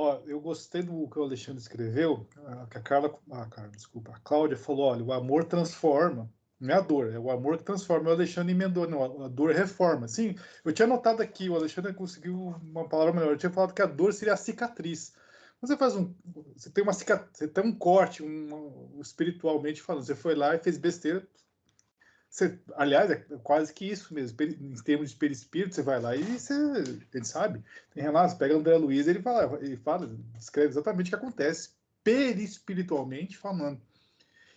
Ó, eu gostei do que o Alexandre escreveu, que a Cláudia falou, olha, o amor transforma, não é a dor, é o amor que transforma. O Alexandre emendou, não, a dor reforma. Sim, eu tinha notado aqui, o Alexandre conseguiu uma palavra melhor, eu tinha falado que a dor seria a cicatriz. Você faz você tem uma cicatriz, você tem um corte, espiritualmente falando, você foi lá e fez besteira. Aliás, é quase que isso mesmo. Em termos de perispírito, você vai lá e ele sabe. Tem relatos, pega André Luiz, ele descreve exatamente o que acontece, perispiritualmente falando.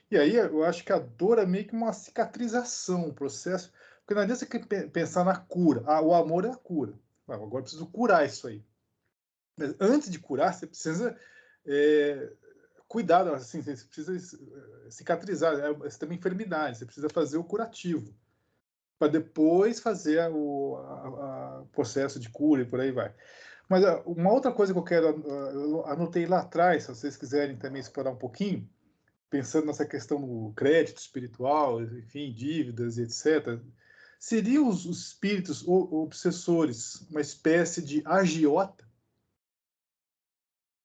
E aí eu acho que a dor é meio que uma cicatrização, um processo. Porque não adianta você pensar na cura. O amor é a cura. Agora eu preciso curar isso aí. Mas antes de curar, você precisa cuidado, assim, você precisa cicatrizar. Você tem uma enfermidade, você precisa fazer o curativo para depois fazer o processo de cura e por aí vai. Mas uma outra coisa que eu anotei lá atrás, se vocês quiserem também explorar um pouquinho, pensando nessa questão do crédito espiritual, enfim, dívidas e etc., seriam os espíritos obsessores uma espécie de agiota?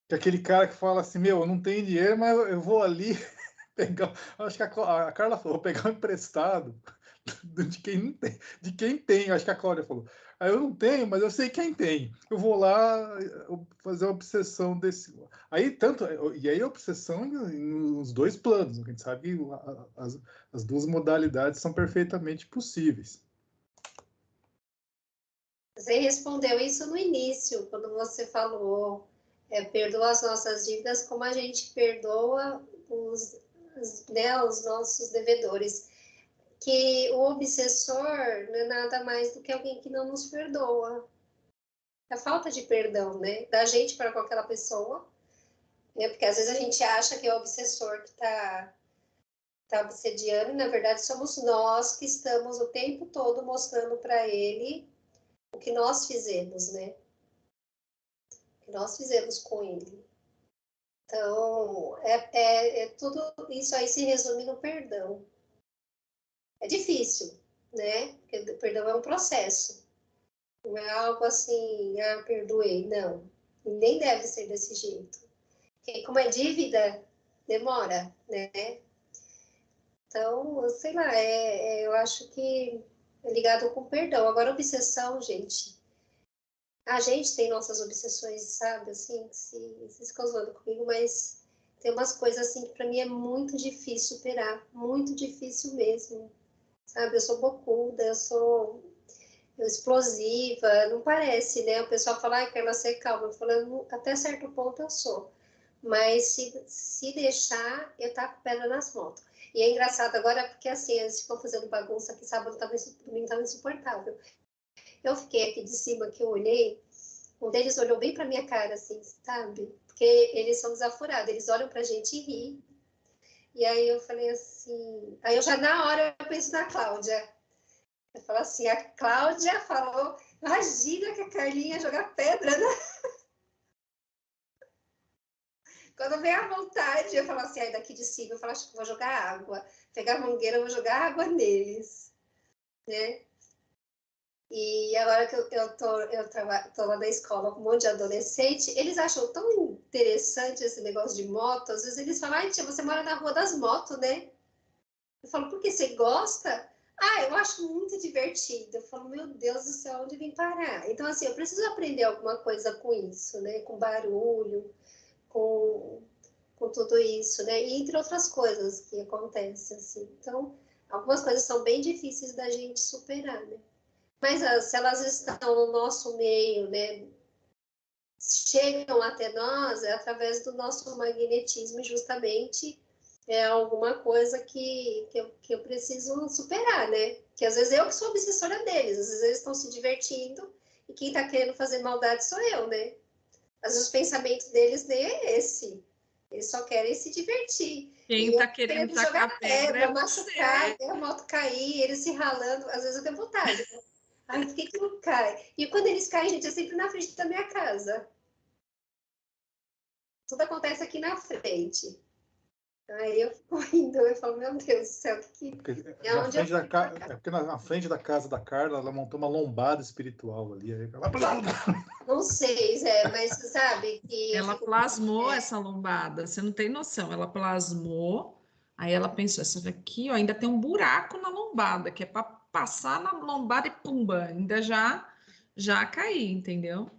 Que é aquele cara que fala assim, meu, eu não tenho dinheiro, mas eu vou ali pegar. Acho que a Carla falou, vou pegar um emprestado de quem tem, acho que a Cláudia falou. Aí eu não tenho, mas eu sei quem tem. Eu vou lá fazer uma obsessão desse. Aí tanto. E aí a obsessão nos dois planos. A gente sabe que as duas modalidades são perfeitamente possíveis. Você respondeu isso no início, quando você falou, perdoa as nossas dívidas como a gente perdoa os nossos devedores. Que o obsessor não é nada mais do que alguém que não nos perdoa. A falta de perdão, né? Da gente para com aquela pessoa, né? Porque às vezes a gente acha que é o obsessor que está obsediando, e na verdade somos nós que estamos o tempo todo mostrando para ele o que nós fizemos, né? O que nós fizemos com ele. Então, tudo isso aí se resume no perdão. É difícil, né? Porque perdão é um processo. Não é algo assim, perdoei, não. E nem deve ser desse jeito. Porque como é dívida, demora, né? Então, sei lá, eu acho que é ligado com perdão. Agora, obsessão, gente. A gente tem nossas obsessões, sabe? Assim, vocês ficam zoando comigo, mas tem umas coisas assim que para mim é muito difícil superar. Muito difícil mesmo. Sabe? Eu sou bocuda, eu sou explosiva, não parece, né? O pessoal fala, ai, Carla, ser calma. Falando, até certo ponto eu sou. Mas se deixar, eu taco pedra nas motos. E é engraçado agora, porque assim, eles ficam fazendo bagunça aqui, sábado domingo estava insuportável. Eu fiquei aqui de cima, que eu olhei, um deles olhou bem pra minha cara, assim, sabe? Porque eles são desaforados, eles olham pra gente e riem. E aí eu falei assim, aí eu já na hora eu penso na Cláudia. Eu falo assim, a Cláudia falou, imagina que a Carlinha ia jogar pedra, né? Quando vem a vontade, eu falo assim, aí daqui de cima, eu falo, acho que vou jogar água. Pegar a mangueira, eu vou jogar água neles, né? E agora que eu tô lá na escola com um monte de adolescente, eles acham tão interessante esse negócio de moto, às vezes eles falam, ai tia, você mora na rua das motos, né? Eu falo, por que você gosta? Ah, eu acho muito divertido. Eu falo, meu Deus do céu, onde vim parar? Então, assim, eu preciso aprender alguma coisa com isso, né? Com barulho, com tudo isso, né? E entre outras coisas que acontecem, assim. Então, algumas coisas são bem difíceis da gente superar, né? Mas se elas estão no nosso meio, né? Chegam até nós, é através do nosso magnetismo, justamente é alguma coisa que eu preciso superar, né? Que às vezes eu que sou obsessora deles, às vezes eles estão se divertindo e quem está querendo fazer maldade sou eu, né? Às vezes os pensamentos deles nem é esse. Eles só querem se divertir. Quem está querendo jogar pedra é machucar, a moto cair, eles se ralando. Às vezes eu tenho vontade. Ai, por que não cai? E quando eles caem, gente, é sempre na frente da minha casa. Tudo acontece aqui na frente. Aí eu fico rindo, eu falo, meu Deus do céu, é Na onde frente é porque na frente da casa da Carla, ela montou uma lombada espiritual ali. Aí ela... Não sei, Zé, mas sabe que eu Ela fico. plasmou essa lombada, você não tem noção. Ela plasmou, aí ela pensou: essa daqui, ó, ainda tem um buraco na lombada, que é para passar na lombada e pumba, ainda já caí, entendeu?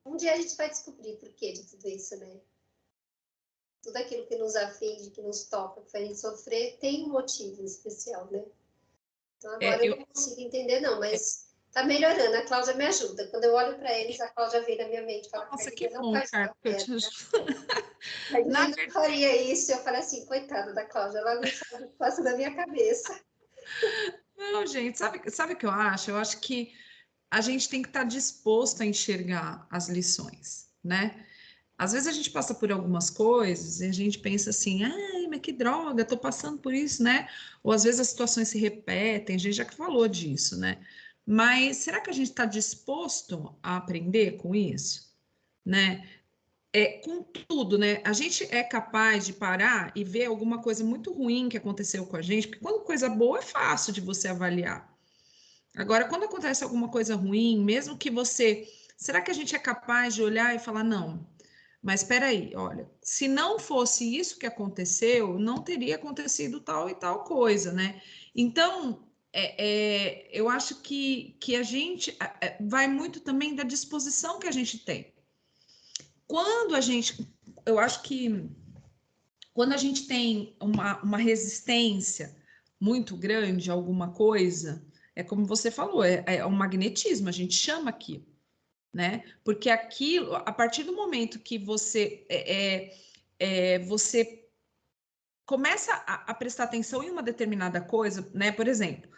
Um dia a gente vai descobrir por que de tudo isso, né? Tudo aquilo que nos aflige, que nos toca, que faz a gente sofrer, tem um motivo especial, né? Então É, agora eu não consigo entender, não, mas tá melhorando. A Cláudia me ajuda. Quando eu olho para eles, a Cláudia vem na minha mente e fala: nossa, que Carolina, não bom, faz cara, mal, que eu te ajudo. Na Carolina não verdade, faria isso. Eu falei assim: coitada da Cláudia, ela não sabe o que passa na minha cabeça. não, gente, sabe o que eu acho? Eu acho que a gente tem que estar disposto a enxergar as lições, né? Às vezes a gente passa por algumas coisas e a gente pensa assim, ai, mas que droga, tô passando por isso, né? Ou às vezes as situações se repetem, a gente já que falou disso, né? Mas será que a gente está disposto a aprender com isso, né? Com tudo, né? A gente é capaz de parar e ver alguma coisa muito ruim que aconteceu com a gente, porque quando coisa boa é fácil de você avaliar. Agora, quando acontece alguma coisa ruim, mesmo que você. Será que a gente é capaz de olhar e falar, não, mas espera aí, olha, se não fosse isso que aconteceu, não teria acontecido tal e tal coisa, né? Então, eu acho que a gente vai muito também da disposição que a gente tem. Quando a gente, eu acho que quando a gente tem uma resistência muito grande a alguma coisa, é como você falou, é um magnetismo, a gente chama aquilo, né? Porque aquilo, a partir do momento que você começa a prestar atenção em uma determinada coisa, né? Por exemplo,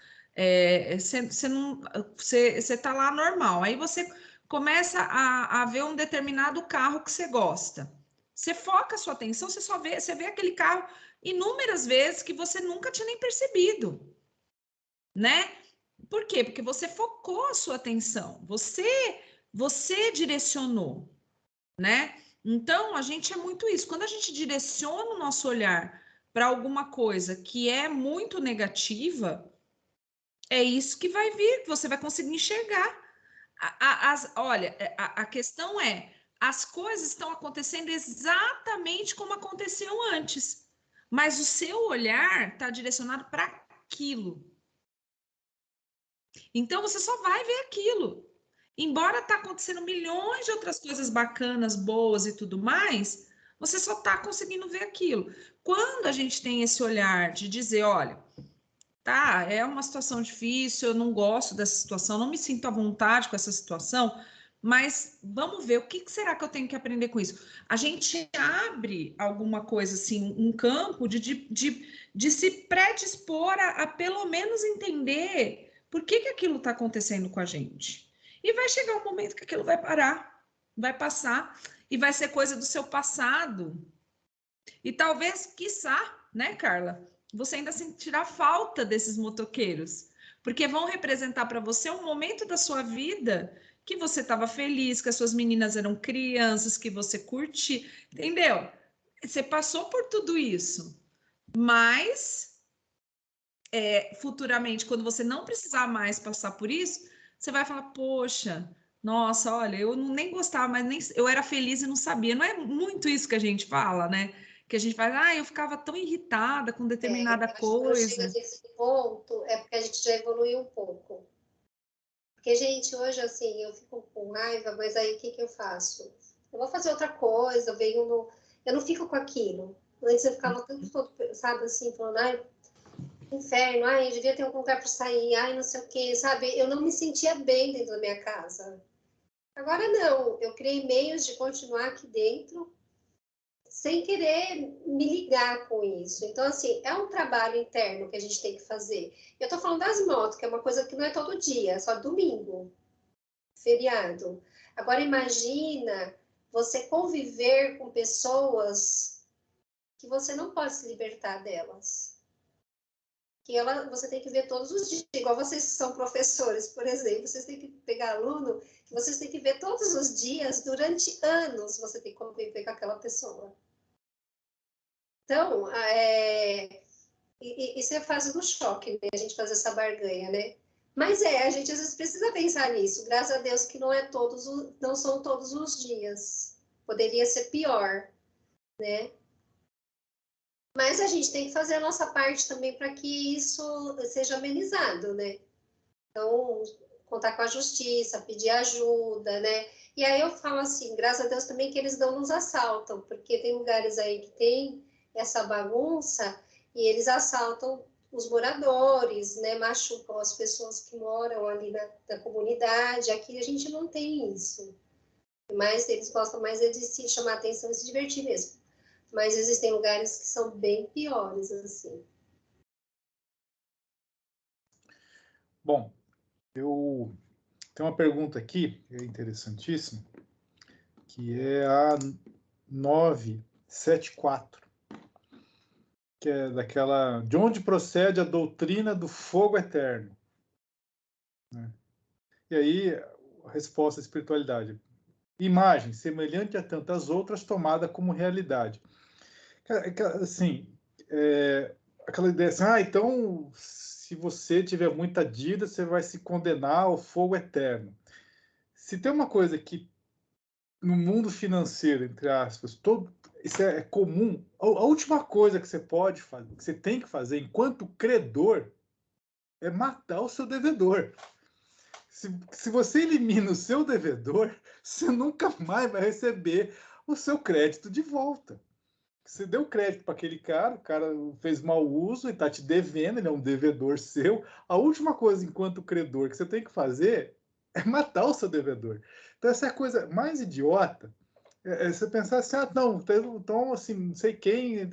você tá lá normal, aí você começa a ver um determinado carro que você gosta. Você foca a sua atenção, você vê aquele carro inúmeras vezes que você nunca tinha nem percebido, né? Por quê? Porque você focou a sua atenção, você direcionou, né? Então, a gente é muito isso. Quando a gente direciona o nosso olhar para alguma coisa que é muito negativa, é isso que vai vir, que você vai conseguir enxergar. Olha, a questão é, as coisas estão acontecendo exatamente como aconteceu antes, mas o seu olhar está direcionado para aquilo. Então, você só vai ver aquilo. Embora tá acontecendo milhões de outras coisas bacanas, boas e tudo mais, você só tá conseguindo ver aquilo. Quando a gente tem esse olhar de dizer, olha, tá, é uma situação difícil, eu não gosto dessa situação, não me sinto à vontade com essa situação, mas vamos ver o que será que eu tenho que aprender com isso. A gente abre alguma coisa assim, um campo de se predispor a pelo menos entender por que aquilo está acontecendo com a gente. E vai chegar um momento que aquilo vai parar, vai passar, e vai ser coisa do seu passado. E talvez, quiçá, né, Carla, você ainda sentirá falta desses motoqueiros, porque vão representar para você um momento da sua vida que você estava feliz, que as suas meninas eram crianças, que você curtiu, entendeu? Você passou por tudo isso, mas futuramente, quando você não precisar mais passar por isso, você vai falar, poxa, nossa, olha, eu nem gostava, mas nem eu era feliz e não sabia. Não é muito isso que a gente fala, né? Que a gente fala, eu ficava tão irritada com determinada Eu acho que quando chega coisa. nesse ponto, é porque a gente já evoluiu um pouco. Porque, gente, hoje, assim, eu fico com raiva, mas aí o que eu faço? Eu vou fazer outra coisa, eu venho no... Eu não fico com aquilo. Antes eu ficava o tempo todo, sabe, assim, falando, ai, inferno, ai, eu devia ter um lugar para sair, ai, não sei o quê, sabe? Eu não me sentia bem dentro da minha casa. Agora não, eu criei meios de continuar aqui dentro sem querer me ligar com isso. Então, assim, é um trabalho interno que a gente tem que fazer. Eu tô falando das motos, que é uma coisa que não é todo dia, é só domingo, feriado. Agora, imagina você conviver com pessoas que você não pode se libertar delas. Você tem que ver todos os dias, igual vocês que são professores, por exemplo, vocês têm que pegar aluno, que vocês têm que ver todos os dias, durante anos, você tem que conviver com aquela pessoa. Então, isso é a fase do choque, né? A gente fazer essa barganha, né? Mas a gente às vezes precisa pensar nisso. Graças a Deus que não são todos os dias. Poderia ser pior, né? Mas a gente tem que fazer a nossa parte também para que isso seja amenizado, né? Então, contar com a justiça, pedir ajuda, né? E aí eu falo assim, graças a Deus também que eles não nos assaltam, porque tem lugares aí que tem essa bagunça e eles assaltam os moradores, né? Machucam as pessoas que moram ali na comunidade. Aqui a gente não tem isso. Mas eles gostam mais de se chamar atenção e se divertir mesmo. Mas existem lugares que são bem piores, assim. Bom, eu tenho uma pergunta aqui, que é interessantíssima, que é a 974, que é daquela... De onde procede a doutrina do fogo eterno? Né? E aí, a resposta à espiritualidade. Imagem, semelhante a tantas outras, tomada como realidade. Assim, aquela ideia assim, então, se você tiver muita dívida, você vai se condenar ao fogo eterno. Se tem uma coisa que, no mundo financeiro, entre aspas, isso é comum, a última coisa que você pode fazer, que você tem que fazer enquanto credor, é matar o seu devedor. Se você elimina o seu devedor, você nunca mais vai receber o seu crédito de volta. Você deu crédito para aquele cara, o cara fez mau uso e está te devendo, ele é um devedor seu. A última coisa, enquanto credor, que você tem que fazer é matar o seu devedor. Então, essa é a coisa mais idiota. Você pensar assim, não, então, assim, não sei quem,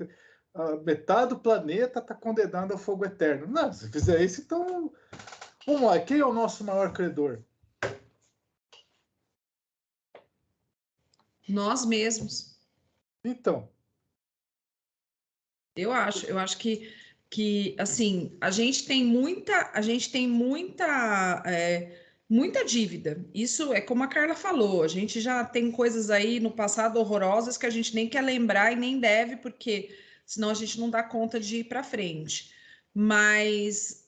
metade do planeta está condenado ao fogo eterno. Não, se fizer isso, então, vamos lá, quem é o nosso maior credor? Nós mesmos. Então. Eu acho que assim, a gente tem muita dívida. Isso é como a Carla falou, a gente já tem coisas aí no passado horrorosas que a gente nem quer lembrar e nem deve, porque senão a gente não dá conta de ir para frente. Mas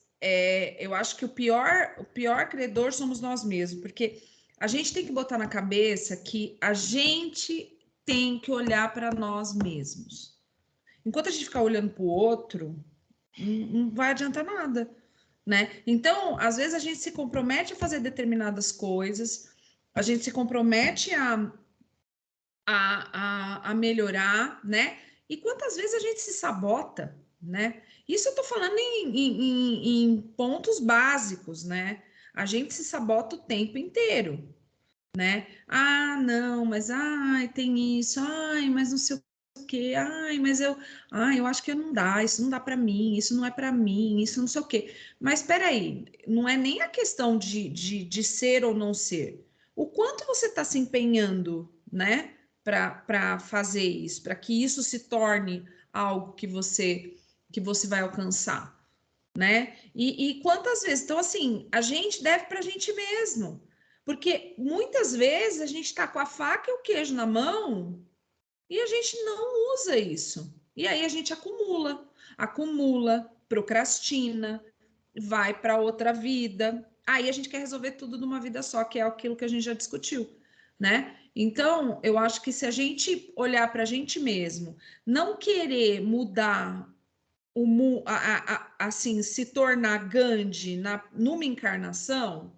eu acho que o pior credor somos nós mesmos, porque a gente tem que botar na cabeça que a gente tem que olhar para nós mesmos. Enquanto a gente ficar olhando para o outro, não vai adiantar nada, né? Então, às vezes a gente se compromete a fazer determinadas coisas, a gente se compromete a melhorar, né? E quantas vezes a gente se sabota, né? Isso eu tô falando em pontos básicos, né? A gente se sabota o tempo inteiro, né? Ah, não, mas ai, tem isso, ai, mas não sei o quê, eu acho que não dá, isso não dá para mim, isso não é para mim, isso não sei o quê. Mas espera aí, não é nem a questão de ser ou não ser. O quanto você está se empenhando, né, para fazer isso, para que isso se torne algo que você vai alcançar, né? E quantas vezes? Então, assim, a gente deve para a gente mesmo. Porque muitas vezes a gente está com a faca e o queijo na mão e a gente não usa isso. E aí a gente acumula, procrastina, vai para outra vida. Aí a gente quer resolver tudo numa vida só, que é aquilo que a gente já discutiu, né? Então, eu acho que se a gente olhar para a gente mesmo, não querer mudar assim, se tornar Gandhi numa encarnação,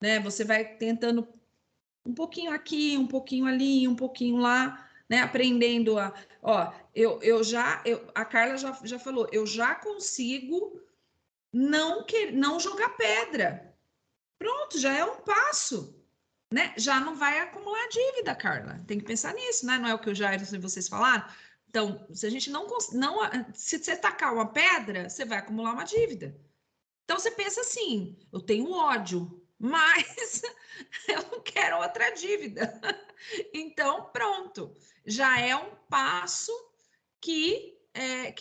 né? Você vai tentando um pouquinho aqui, um pouquinho ali, um pouquinho lá, né? Aprendendo a Carla já falou, eu já consigo não jogar pedra. Pronto, já é um passo, né? Já não vai acumular dívida, Carla. Tem que pensar nisso, né? Não é o que o Jair e vocês falaram? Então, se a gente não se você tacar uma pedra, você vai acumular uma dívida. Então você pensa assim, eu tenho ódio, mas eu não quero outra dívida. Então, pronto, já é um passo que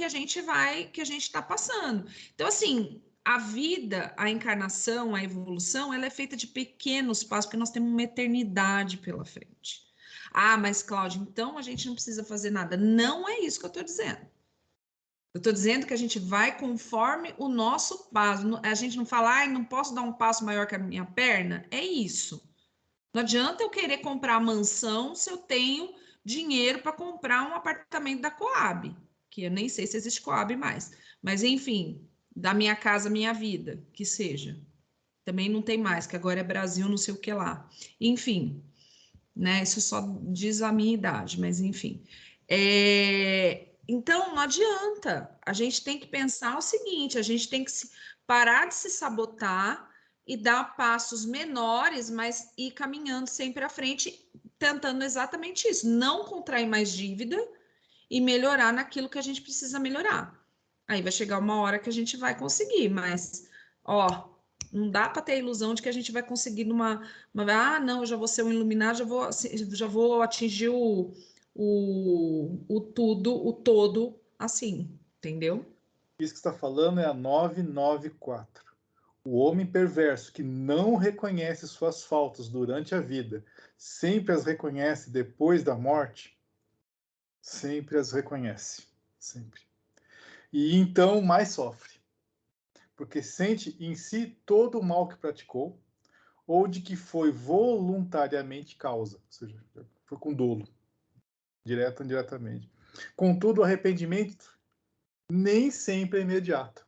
a gente está passando. Então, assim, a vida, a encarnação, a evolução, ela é feita de pequenos passos, porque nós temos uma eternidade pela frente. Ah, mas Cláudia, então a gente não precisa fazer nada. Não é isso que eu estou dizendo. Eu estou dizendo que a gente vai conforme o nosso passo. A gente não fala, ai, não posso dar um passo maior que a minha perna. É isso. Não adianta eu querer comprar mansão se eu tenho dinheiro para comprar um apartamento da Coab, que eu nem sei se existe Coab mais. Mas, enfim, da Minha Casa Minha Vida, que seja. Também não tem mais, que agora é Brasil não sei o que lá. Enfim, né? Isso só diz a minha idade, mas enfim. Então, não adianta. A gente tem que pensar o seguinte: a gente tem que parar de se sabotar e dar passos menores, mas ir caminhando sempre à frente, tentando exatamente isso: não contrair mais dívida e melhorar naquilo que a gente precisa melhorar. Aí vai chegar uma hora que a gente vai conseguir, mas, ó, não dá para ter a ilusão de que a gente vai conseguir ah, não, eu já vou ser um iluminado, já vou atingir o tudo, o todo, assim, entendeu? Isso que você está falando é a 994. O homem perverso que não reconhece suas faltas durante a vida, sempre as reconhece depois da morte, sempre as reconhece, sempre. E então mais sofre, porque sente em si todo o mal que praticou, ou de que foi voluntariamente causa, ou seja, foi com dolo, direto ou indiretamente. Contudo, o arrependimento nem sempre é imediato.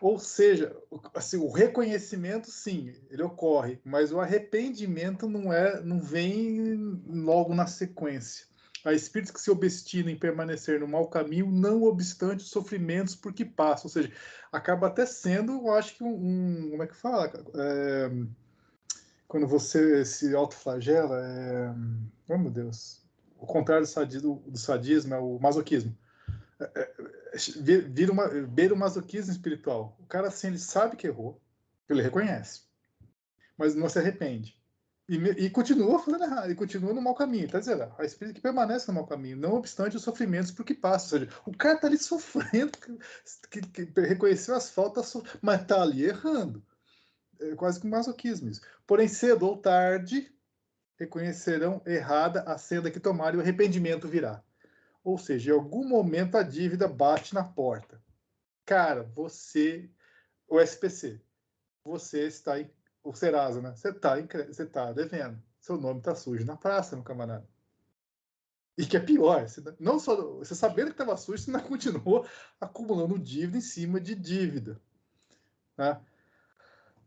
Ou seja, assim, o reconhecimento, sim, ele ocorre, mas o arrependimento não vem logo na sequência. Há espíritos que se obstinam em permanecer no mau caminho, não obstante os sofrimentos por que passam. Ou seja, acaba até sendo, eu acho que como é que fala? Quando você se autoflagela, oh meu Deus, o contrário do sadismo é o masoquismo. Beira o masoquismo espiritual. O cara, assim, ele sabe que errou, ele reconhece, mas não se arrepende. E continua fazendo errado, e continua no mau caminho. Tá dizendo, a espírita que permanece no mau caminho, não obstante os sofrimentos por que passa. Ou seja, o cara tá ali sofrendo, que reconheceu as faltas, mas tá ali errando. É quase que um masoquismo isso. Porém, cedo ou tarde, reconhecerão errada a senda que tomaram e o arrependimento virá. Ou seja, em algum momento a dívida bate na porta. Cara, o SPC, você está em, o Serasa, né? Você tá devendo. Seu nome tá sujo na praça, meu camarada. E que é pior, não só você sabendo que estava sujo, você ainda continuou acumulando dívida em cima de dívida. Né?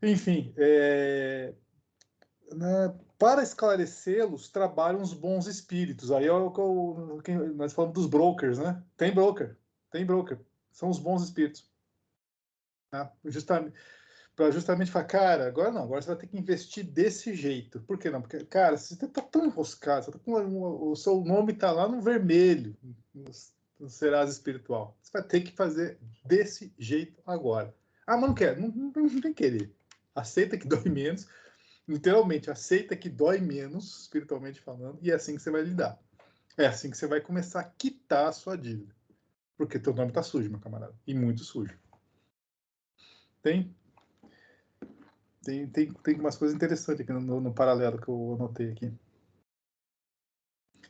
Enfim, né, para esclarecê-los, trabalham os bons espíritos. Aí é o que nós falamos dos brokers, né? Tem broker. São os bons espíritos. Né? Justamente falar, cara, agora não, agora você vai ter que investir desse jeito. Por que não? Porque, cara, você tá tão enroscado, o seu nome tá lá no vermelho, no Serasa espiritual. Você vai ter que fazer desse jeito agora. Ah, mas não quer, não tem que querer. Aceita que dói menos, literalmente, aceita que dói menos, espiritualmente falando, e é assim que você vai lidar. É assim que você vai começar a quitar a sua dívida. Porque teu nome tá sujo, meu camarada. E muito sujo. Tem umas coisas interessantes aqui no paralelo que eu anotei aqui.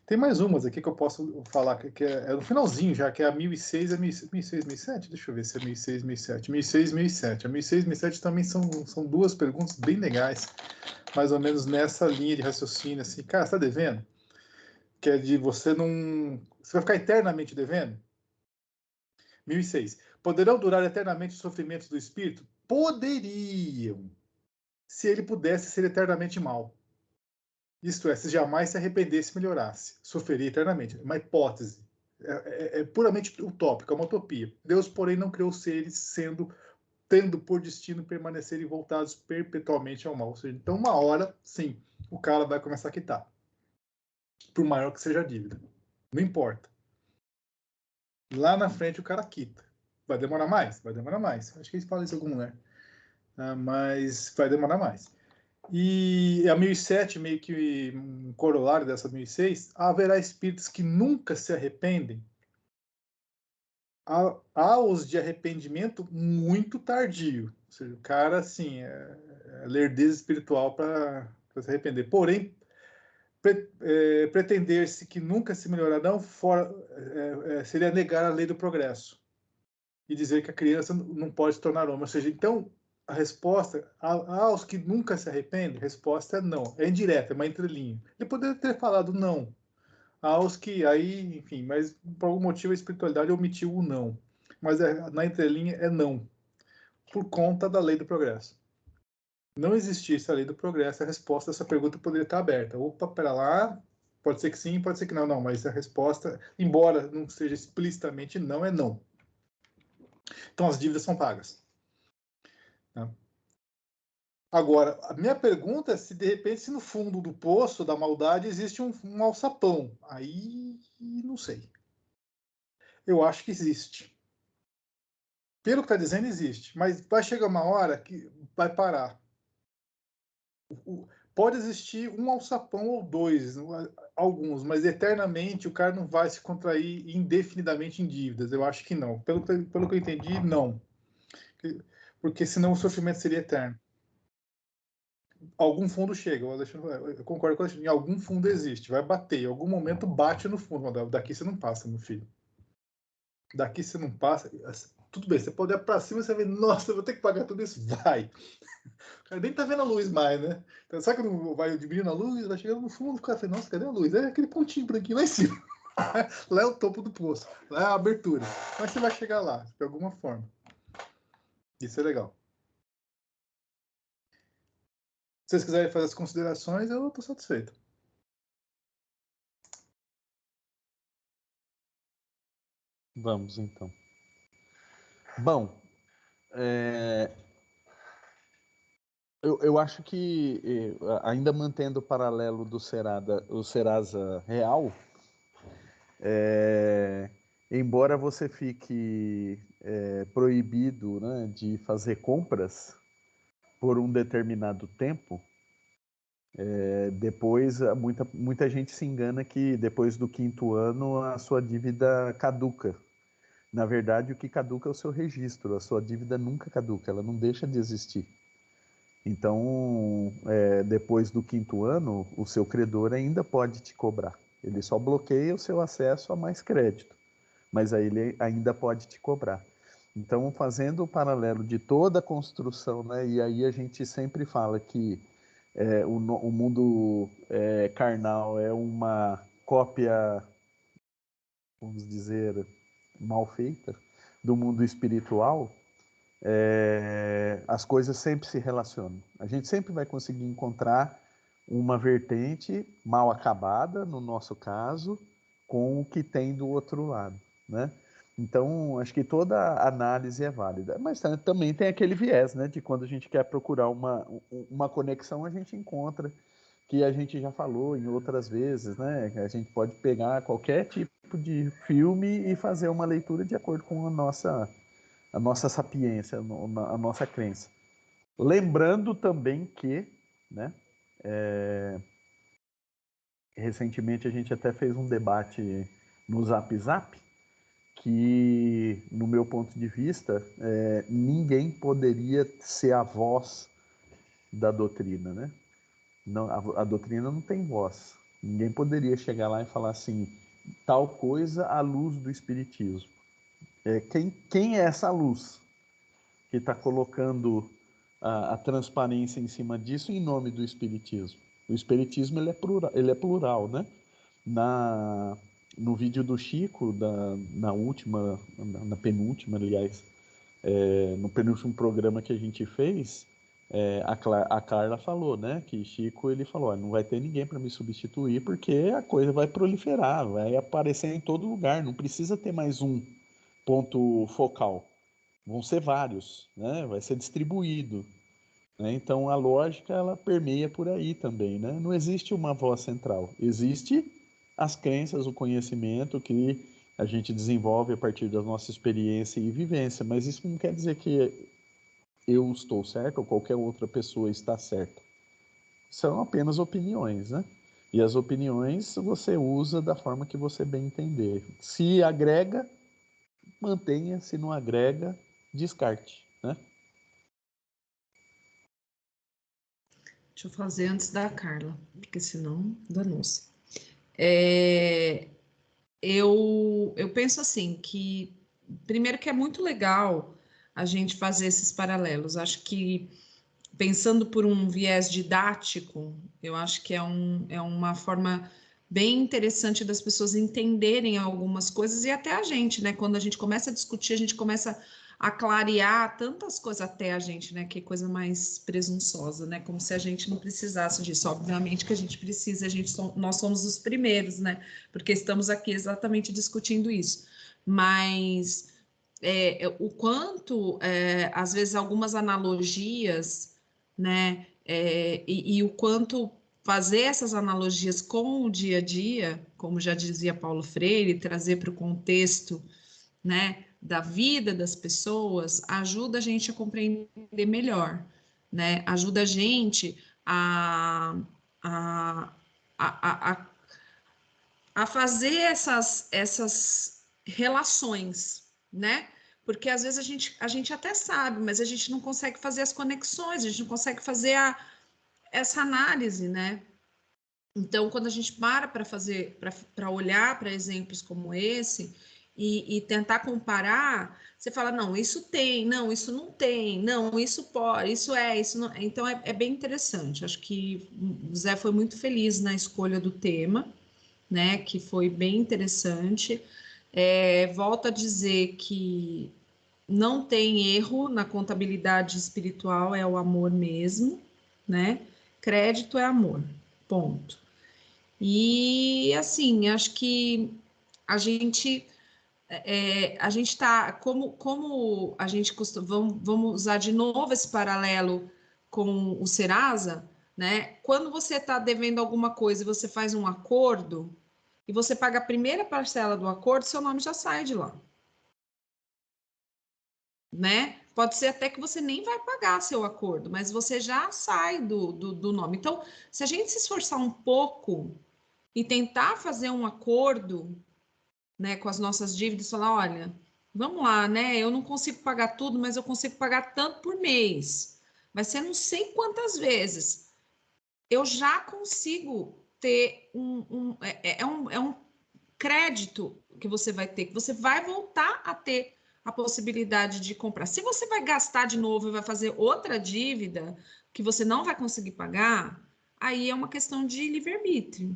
Tem mais umas aqui que eu posso falar, que é no finalzinho já, que é a 1006 e a 1006, 1007? Deixa eu ver se é 1006, 1007. 1006, 1007. A 1006 e 1007 também são duas perguntas bem legais, mais ou menos nessa linha de raciocínio, assim, cara, você tá devendo? Que é de você não... Você vai ficar eternamente devendo? 1006. Poderão durar eternamente os sofrimentos do espírito? Poderiam, se ele pudesse ser eternamente mal. Isto é, se jamais se arrependesse e melhorasse, sofreria eternamente. Uma hipótese. É puramente utópica, é uma utopia. Deus, porém, não criou seres tendo por destino permanecerem voltados perpetuamente ao mal. Ou seja, então, uma hora, sim, o cara vai começar a quitar. Por maior que seja a dívida. Não importa. Lá na frente o cara quita. Vai demorar mais? Vai demorar mais. Acho que eles falam isso em algum lugar. Mas vai demorar mais. E a 1007, meio que um corolário dessa 1006, haverá espíritos que nunca se arrependem. Há os de arrependimento muito tardio. Ou seja, o cara, assim, lerdeza espiritual para se arrepender. Porém, pretender-se que nunca se melhorarão seria negar a lei do progresso e dizer que a criança não pode se tornar homem. Ou seja, então, a resposta aos que nunca se arrependem, a resposta é não. É indireta, é uma entrelinha. Ele poderia ter falado não. Aos que aí, enfim, mas por algum motivo a espiritualidade omitiu o não. Mas na entrelinha é não, por conta da lei do progresso. Não existisse a lei do progresso, a resposta a essa pergunta poderia estar aberta. Opa, pera lá, pode ser que sim, pode ser que não. Não, mas a resposta, embora não seja explicitamente não, é não. Então as dívidas são pagas. Né? Agora, a minha pergunta é se de repente, se no fundo do poço da maldade existe um alçapão. Aí, não sei. Eu acho que existe. Pelo que está dizendo, existe. Mas vai chegar uma hora que vai parar. Pode existir um alçapão ou dois, alguns, mas eternamente o cara não vai se contrair indefinidamente em dívidas. Eu acho que não. Pelo que eu entendi, não. Porque senão o sofrimento seria eterno. Algum fundo chega, eu concordo com o Alexandre, em algum fundo existe, vai bater, em algum momento bate no fundo, daqui você não passa, meu filho. Daqui você não passa, tudo bem, você pode ir para cima e você vê, nossa, eu vou ter que pagar tudo isso, vai. O cara nem tá vendo a luz mais, né? Então, sabe quando vai diminuindo a luz, vai chegando no fundo, o cara fala, nossa, cadê a luz? É aquele pontinho branquinho lá em cima. Lá é o topo do poço, lá é a abertura. Mas você vai chegar lá, de alguma forma. Isso é legal. Se vocês quiserem fazer as considerações, eu estou satisfeito. Vamos, então. Bom, eu acho que, ainda mantendo o paralelo do Serasa Real, embora você fique proibido, né, de fazer compras por um determinado tempo, depois muita gente se engana que depois do 5º ano a sua dívida caduca. Na verdade, o que caduca é o seu registro, a sua dívida nunca caduca, ela não deixa de existir. Então, depois do 5º ano, o seu credor ainda pode te cobrar. Ele só bloqueia o seu acesso a mais crédito, mas aí ele ainda pode te cobrar. Então, fazendo o paralelo de toda a construção, né, e aí a gente sempre fala que o mundo carnal é uma cópia, vamos dizer, mal feita do mundo espiritual, as coisas sempre se relacionam. A gente sempre vai conseguir encontrar uma vertente mal acabada, no nosso caso, com o que tem do outro lado, né? Então, acho que toda análise é válida, mas também tem aquele viés, né, de quando a gente quer procurar uma conexão, a gente encontra, que a gente já falou em outras vezes, né? A gente pode pegar qualquer tipo de filme e fazer uma leitura de acordo com a nossa sapiência, a nossa crença. Lembrando também que, né, recentemente a gente até fez um debate no Zap Zap, que, no meu ponto de vista, ninguém poderia ser a voz da doutrina, né? Não, a doutrina não tem voz. Ninguém poderia chegar lá e falar assim, tal coisa à luz do espiritismo. Quem é essa luz que está colocando a transparência em cima disso em nome do espiritismo? O espiritismo ele é plural, né? No vídeo do Chico, na penúltima, aliás, no penúltimo programa que a gente fez, a Carla falou, né, que Chico, ele falou, não vai ter ninguém para me substituir porque a coisa vai proliferar, vai aparecer em todo lugar, não precisa ter mais um ponto focal, vão ser vários, né, vai ser distribuído, né? Então a lógica ela permeia por aí também, né? Não existe uma voz central, existe as crenças, o conhecimento que a gente desenvolve a partir da nossa experiência e vivência, mas isso não quer dizer que eu estou certo ou qualquer outra pessoa está certa. São apenas opiniões, né? E as opiniões você usa da forma que você bem entender. Se agrega, mantenha, se não agrega, descarte, né? Deixa eu fazer antes da Carla, porque senão danou-se. Eu penso assim, que primeiro que é muito legal a gente fazer esses paralelos. Acho que pensando por um viés didático, eu acho que é uma forma bem interessante das pessoas entenderem algumas coisas e até a gente, né? Quando a gente começa a discutir, a gente começa a clarear tantas coisas até a gente, né? Que coisa mais presunçosa, né? Como se a gente não precisasse disso. Obviamente que a gente precisa, nós somos os primeiros, né? Porque estamos aqui exatamente discutindo isso. Mas o quanto, às vezes, algumas analogias, né? E o quanto fazer essas analogias com o dia a dia, como já dizia Paulo Freire, trazer para o contexto, né, da vida das pessoas, ajuda a gente a compreender melhor, né? Ajuda a gente a, a, a, a fazer essas relações, né? Porque às vezes a gente até sabe, mas a gente não consegue fazer as conexões, a gente não consegue fazer essa análise, né? Então, quando a gente para fazer, para olhar para exemplos como esse e tentar comparar, você fala, não, isso tem, não, isso não tem, não, isso pode, isso não. Então, é bem interessante. Acho que o Zé foi muito feliz na escolha do tema, né? Que foi bem interessante. Volto a dizer que não tem erro na contabilidade espiritual, é o amor mesmo, né? Crédito é amor, ponto. E assim, acho que a gente a gente está como a gente costuma, vamos usar de novo esse paralelo com o Serasa, né? Quando você está devendo alguma coisa e você faz um acordo e você paga a primeira parcela do acordo, seu nome já sai de lá, né? Pode ser até que você nem vai pagar seu acordo, mas você já sai do nome. Então, se a gente se esforçar um pouco e tentar fazer um acordo, né, com as nossas dívidas, falar, olha, vamos lá, né? Eu não consigo pagar tudo, mas eu consigo pagar tanto por mês. Vai ser não sei quantas vezes. Eu já consigo ter um crédito que você vai ter, que você vai voltar a ter a possibilidade de comprar. Se você vai gastar de novo e vai fazer outra dívida que você não vai conseguir pagar, aí é uma questão de livre-arbítrio,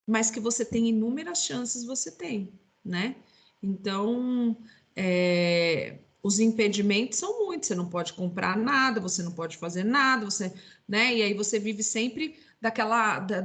mas que você tem inúmeras chances, você tem, né? Então, os impedimentos são muitos, você não pode comprar nada, você não pode fazer nada, você, né? E aí você vive sempre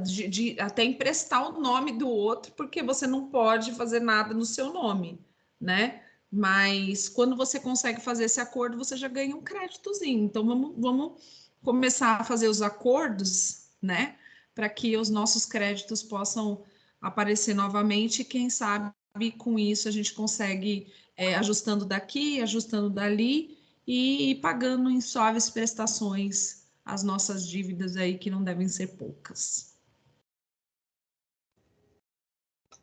de até emprestar o nome do outro, porque você não pode fazer nada no seu nome, né? Mas quando você consegue fazer esse acordo, você já ganha um créditozinho. Então, vamos começar a fazer os acordos, né? Para que os nossos créditos possam aparecer novamente e quem sabe com isso a gente consegue ajustando daqui, ajustando dali e pagando em suaves prestações as nossas dívidas aí que não devem ser poucas.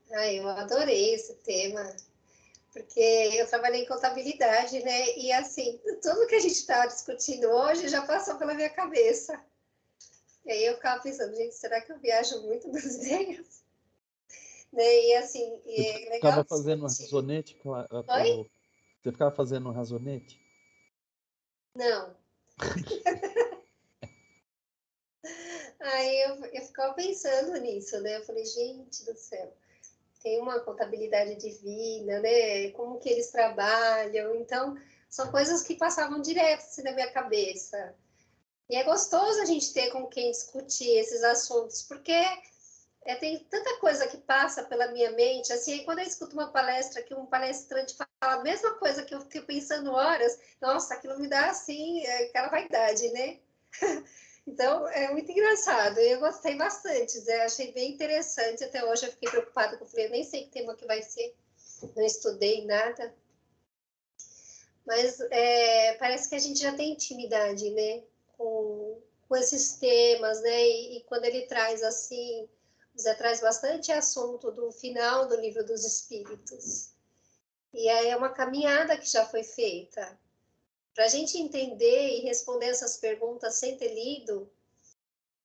Eu adorei esse tema, porque eu trabalhei em contabilidade, né? E assim, tudo que a gente está discutindo hoje já passou pela minha cabeça. E aí eu ficava pensando, gente, será que eu viajo muito nas ideias? Né? E assim, é Você legal ficava fazendo discutir. razonete? Oi? Você ficava fazendo razonete? Não. Aí eu ficava pensando nisso, né? Eu falei, gente do céu, tem uma contabilidade divina, né? Como que eles trabalham? Então, são coisas que passavam direto assim, na minha cabeça. E é gostoso a gente ter com quem discutir esses assuntos, porque tem tanta coisa que passa pela minha mente, assim, quando eu escuto uma palestra que um palestrante fala a mesma coisa que eu fiquei pensando horas, nossa, aquilo me dá, assim, aquela vaidade, né? Então, é muito engraçado, eu gostei bastante, Zé, achei bem interessante, até hoje eu fiquei preocupada, com eu falei, nem sei que tema que vai ser, não estudei nada, mas parece que a gente já tem intimidade, né, com esses temas, né, e quando ele traz, assim, Zé traz bastante assunto do final do Livro dos Espíritos, e aí é uma caminhada que já foi feita, para a gente entender e responder essas perguntas sem ter lido,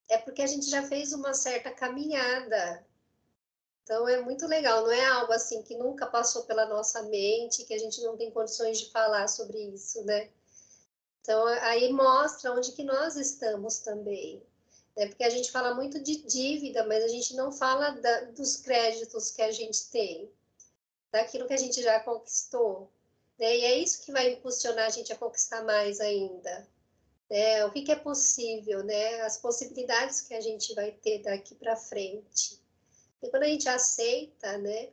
é porque a gente já fez uma certa caminhada. Então, é muito legal, não é algo assim que nunca passou pela nossa mente, que a gente não tem condições de falar sobre isso, né? Então, aí mostra onde que nós estamos também, né? Porque a gente fala muito de dívida, mas a gente não fala dos créditos que a gente tem, daquilo que a gente já conquistou, né? E é isso que vai impulsionar a gente a conquistar mais ainda, né? O que é possível, né? As possibilidades que a gente vai ter daqui para frente. E quando a gente aceita, né?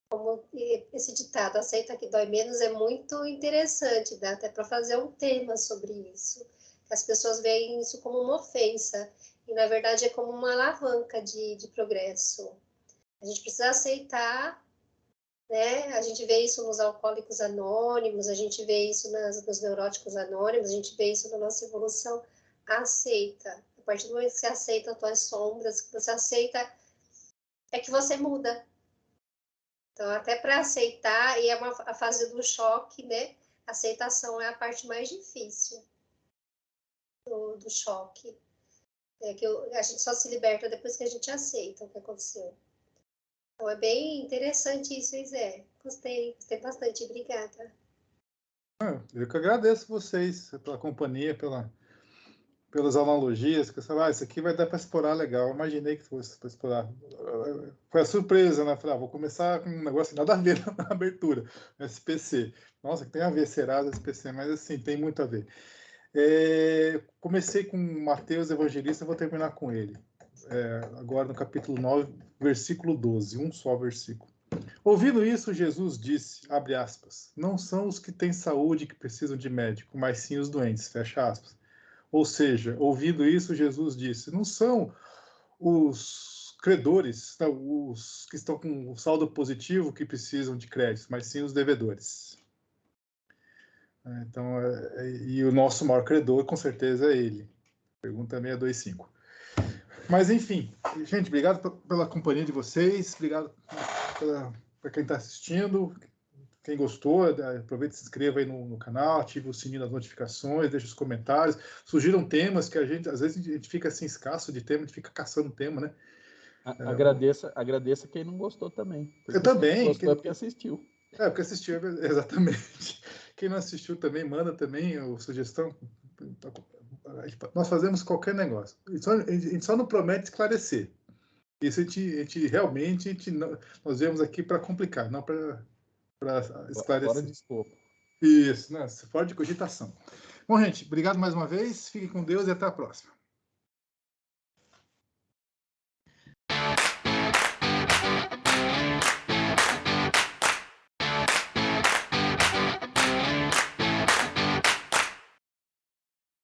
Como esse ditado, aceita que dói menos, é muito interessante, dá até para fazer um tema sobre isso. As pessoas veem isso como uma ofensa, e na verdade é como uma alavanca de progresso. A gente precisa aceitar, né? A gente vê isso nos alcoólicos anônimos, a gente vê isso nos neuróticos anônimos, a gente vê isso na nossa evolução. Aceita. A partir do momento que você aceita as tuas sombras, que você aceita, é que você muda. Então, até para aceitar, e é a fase do choque, né? A aceitação é a parte mais difícil do choque. É que a gente só se liberta depois que a gente aceita o que aconteceu. Então, é bem interessante isso, Zé. Gostei bastante. Obrigada. Eu que agradeço vocês pela companhia, pelas analogias, que isso aqui vai dar para explorar legal. Eu imaginei que fosse para explorar. Foi a surpresa, né? Falei, vou começar com um negócio nada a ver na abertura, SPC. Nossa, que tem a ver, Serasa, SPC, mas assim, tem muito a ver. Comecei com Mateus Evangelista, vou terminar com ele. Agora no capítulo 9, versículo 12, um só versículo. Ouvindo isso, Jesus disse, abre aspas, não são os que têm saúde que precisam de médico, mas sim os doentes, fecha aspas. Ou seja, ouvindo isso, Jesus disse, não são os credores, não, os que estão com o saldo positivo que precisam de crédito, mas sim os devedores. Então, e o nosso maior credor, com certeza, é ele. Pergunta 625. Mas, enfim, gente, obrigado pela companhia de vocês, obrigado para quem está assistindo. Quem gostou, aproveita e se inscreva aí no canal, ative o sininho das notificações, deixe os comentários. Surgiram temas que às vezes, a gente fica assim, escasso de tema, a gente fica caçando tema, né? Agradeça quem não gostou também. Eu também. Quem gostou é porque assistiu. Porque assistiu, exatamente. Quem não assistiu também, manda também a sugestão. Nós fazemos qualquer negócio. A gente só não promete esclarecer. Isso a gente realmente, nós viemos aqui para complicar, não para esclarecer. Fora de escopo. Isso, fora de cogitação. Bom, gente, obrigado mais uma vez. Fiquem com Deus e até a próxima.